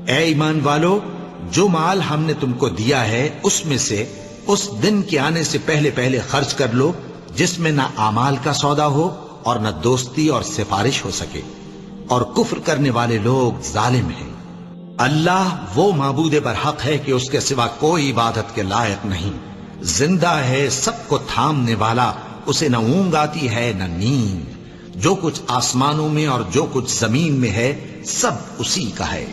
ए ईमान वालो, जो माल हमने तुमको दिया है उसमें से उस दिन के आने से पहले पहले खर्च कर लो जिसमें ना आमाल का सौदा हो और न दोस्ती और सिफारिश हो सके, और कुफ्र करने वाले लोग जालिम हैं। अल्लाह वो माबूद बरहक है कि उसके सिवा कोई इबादत के लायक नहीं। जिंदा है, सबको थामने वाला, उसे न ऊंग आती है न नींद। जो कुछ आसमानों में और जो कुछ जमीन में है सब उसी का है।